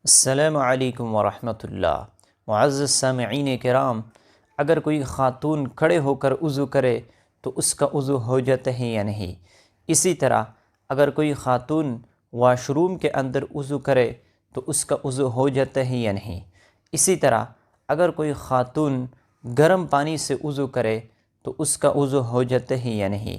السلام علیکم ورحمۃ اللہ۔ معزز سامعین کرام، اگر کوئی خاتون کھڑے ہو کر وضو کرے تو اس کا وضو ہو جاتا ہے یا نہیں؟ اسی طرح اگر کوئی خاتون واش روم کے اندر وضو کرے تو اس کا وضو ہو جاتا ہے یا نہیں؟ اسی طرح اگر کوئی خاتون گرم پانی سے وضو کرے تو اس کا وضو ہو جاتا ہے یا نہیں؟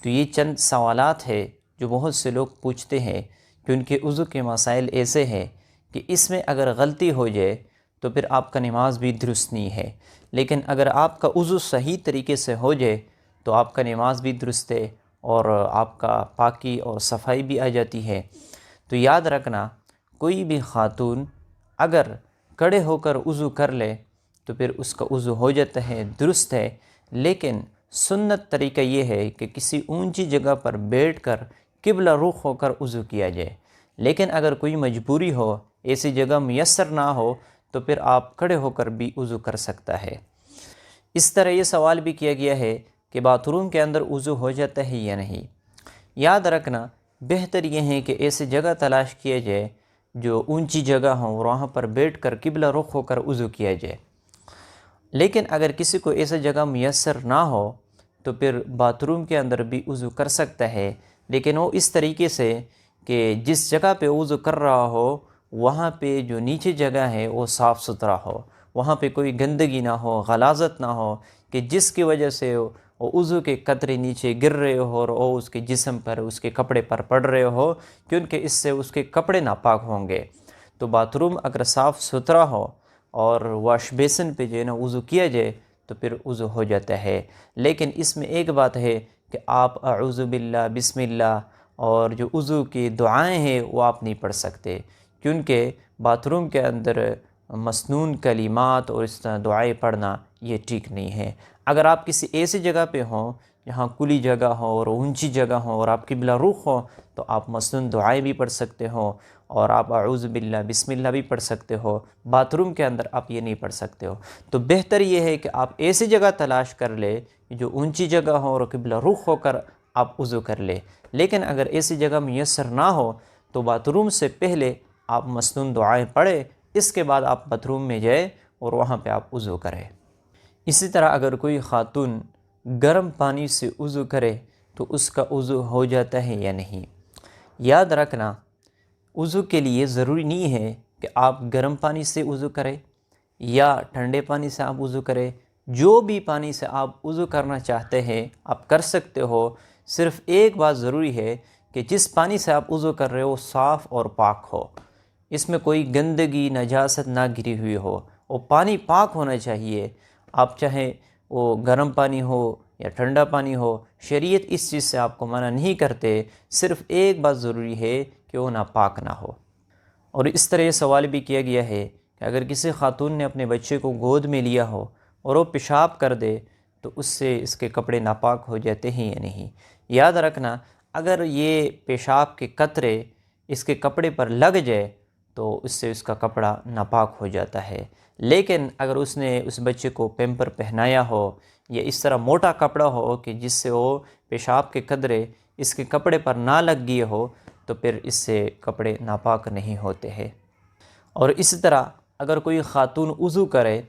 تو یہ چند سوالات ہیں جو بہت سے لوگ پوچھتے ہیں کہ ان کے وضو کے مسائل ایسے ہیں کہ اس میں اگر غلطی ہو جائے تو پھر آپ کا نماز بھی درست نہیں ہے، لیکن اگر آپ کا وضو صحیح طریقے سے ہو جائے تو آپ کا نماز بھی درست ہے اور آپ کا پاکی اور صفائی بھی آ جاتی ہے۔ تو یاد رکھنا، کوئی بھی خاتون اگر کھڑے ہو کر وضو کر لے تو پھر اس کا وضو ہو جاتا ہے، درست ہے، لیکن سنت طریقہ یہ ہے کہ کسی اونچی جگہ پر بیٹھ کر قبلہ رخ ہو کر وضو کیا جائے۔ لیکن اگر کوئی مجبوری ہو، ایسی جگہ میسر نہ ہو، تو پھر آپ کھڑے ہو کر بھی وضو کر سکتا ہے۔ اس طرح یہ سوال بھی کیا گیا ہے کہ باتھ روم کے اندر وضو ہو جاتا ہے یا نہیں؟ یاد رکھنا، بہتر یہ ہے کہ ایسی جگہ تلاش کیا جائے جو اونچی جگہ ہو اور وہاں پر بیٹھ کر قبلہ رخ ہو کر وضو کیا جائے۔ لیکن اگر کسی کو ایسی جگہ میسر نہ ہو تو پھر باتھ روم کے اندر بھی وضو کر سکتا ہے، لیکن وہ اس طریقے سے کہ جس جگہ پہ وضو کر رہا ہو وہاں پہ جو نیچے جگہ ہے وہ صاف ستھرا ہو، وہاں پہ کوئی گندگی نہ ہو، غلاظت نہ ہو کہ جس کی وجہ سے وہ وضو کے قطرے نیچے گر رہے ہو اور وہ اس کے جسم پر، اس کے کپڑے پر پڑ رہے ہو، کیونکہ اس سے اس کے کپڑے ناپاک ہوں گے۔ تو باتھ روم اگر صاف ستھرا ہو اور واش بیسن پہ جو ہے نا وضو کیا جائے تو پھر وضو ہو جاتا ہے۔ لیکن اس میں ایک بات ہے کہ آپ اعوذ باللہ، بسم اللہ اور جو وضو کی دعائیں ہیں وہ آپ نہیں پڑھ سکتے، کیونکہ باتھ روم کے اندر مسنون کلمات اور اس طرح دعائیں پڑھنا یہ ٹھیک نہیں ہے۔ اگر آپ کسی ایسی جگہ پہ ہوں جہاں کھلی جگہ ہو اور اونچی جگہ ہو اور آپ قبلہ رخ ہو تو آپ مسنون دعائیں بھی پڑھ سکتے ہو اور آپ اعوذ باللہ بسم اللہ بھی پڑھ سکتے ہو۔ باتھ روم کے اندر آپ یہ نہیں پڑھ سکتے ہو۔ تو بہتر یہ ہے کہ آپ ایسی جگہ تلاش کر لے جو اونچی جگہ ہو اور قبلہ رخ ہو کر آپ وضو کر لے۔ لیکن اگر ایسی جگہ میسر نہ ہو تو باتھ روم سے پہلے آپ مسنون دعائیں پڑھیں، اس کے بعد آپ باتھ روم میں جائیں اور وہاں پہ آپ وضو کریں۔ اسی طرح اگر کوئی خاتون گرم پانی سے وضو کرے تو اس کا وضو ہو جاتا ہے یا نہیں؟ یاد رکھنا، وضو کے لیے ضروری نہیں ہے کہ آپ گرم پانی سے وضو کریں یا ٹھنڈے پانی سے آپ وضو کریں۔ جو بھی پانی سے آپ وضو کرنا چاہتے ہیں آپ کر سکتے ہو، صرف ایک بات ضروری ہے کہ جس پانی سے آپ وضو کر رہے ہو صاف اور پاک ہو، اس میں کوئی گندگی نجاست نہ گری ہوئی ہو، وہ پانی پاک ہونا چاہیے۔ آپ چاہے وہ گرم پانی ہو یا ٹھنڈا پانی ہو، شریعت اس چیز سے آپ کو منع نہیں کرتے، صرف ایک بات ضروری ہے کہ وہ ناپاک نہ ہو۔ اور اس طرح یہ سوال بھی کیا گیا ہے کہ اگر کسی خاتون نے اپنے بچے کو گود میں لیا ہو اور وہ پیشاب کر دے تو اس سے اس کے کپڑے ناپاک ہو جاتے ہیں یا نہیں؟ یاد رکھنا، اگر یہ پیشاب کے قطرے اس کے کپڑے پر لگ جائے تو اس سے اس کا کپڑا ناپاک ہو جاتا ہے۔ لیکن اگر اس نے اس بچے کو پیمپر پہنایا ہو یا اس طرح موٹا کپڑا ہو کہ جس سے وہ پیشاب کے قطرے اس کے کپڑے پر نہ لگ گئے ہو تو پھر اس سے کپڑے ناپاک نہیں ہوتے ہیں۔ اور اسی طرح اگر کوئی خاتون وضو کرے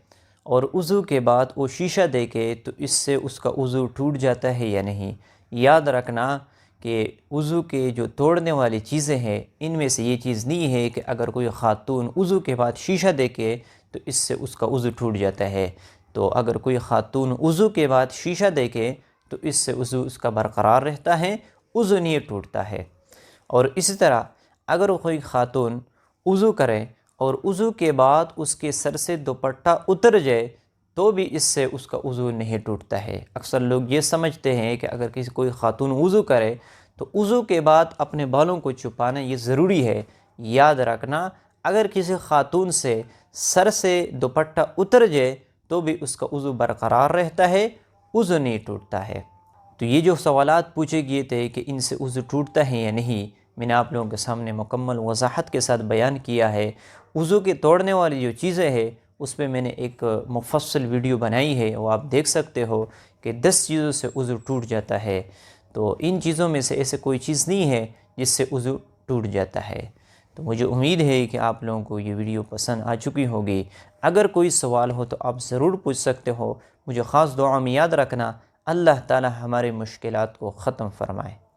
اور وضو کے بعد وہ شیشہ دیکھے تو اس سے اس کا وضو ٹوٹ جاتا ہے یا نہیں؟ یاد رکھنا کہ وضو کے جو توڑنے والی چیزیں ہیں ان میں سے یہ چیز نہیں ہے کہ اگر کوئی خاتون وضو کے بعد شیشہ دیکھے تو اس سے اس کا وضو ٹوٹ جاتا ہے۔ تو اگر کوئی خاتون وضو کے بعد شیشہ دیکھے تو اس سے وضو اس کا برقرار رہتا ہے، وضو نہیں ٹوٹتا ہے۔ اور اسی طرح اگر کوئی خاتون وضو کرے اور وضو کے بعد اس کے سر سے دوپٹہ اتر جائے تو بھی اس سے اس کا وضو نہیں ٹوٹتا ہے۔ اکثر لوگ یہ سمجھتے ہیں کہ اگر کوئی خاتون وضو کرے تو وضو کے بعد اپنے بالوں کو چھپانا یہ ضروری ہے۔ یاد رکھنا، اگر کسی خاتون سے سر سے دوپٹہ اتر جائے تو بھی اس کا وضو برقرار رہتا ہے، وضو نہیں ٹوٹتا ہے۔ تو یہ جو سوالات پوچھے گئے تھے کہ ان سے وضو ٹوٹتا ہے یا نہیں، میں نے آپ لوگوں کے سامنے مکمل وضاحت کے ساتھ بیان کیا ہے۔ وضو کے توڑنے والی جو چیزیں ہیں اس پہ میں نے ایک مفصل ویڈیو بنائی ہے، وہ آپ دیکھ سکتے ہو کہ 10 چیزوں سے وضو ٹوٹ جاتا ہے۔ تو ان چیزوں میں سے ایسے کوئی چیز نہیں ہے جس سے وضو ٹوٹ جاتا ہے۔ تو تو مجھے امید ہے کہ آپ لوگوں کو یہ ویڈیو پسند آ چکی ہوگی۔ اگر کوئی سوال ہو تو آپ ضرور پوچھ سکتے ہو۔ مجھے خاص دعا میں یاد رکھنا، اللہ تعالی ہمارے مشکلات کو ختم فرمائے۔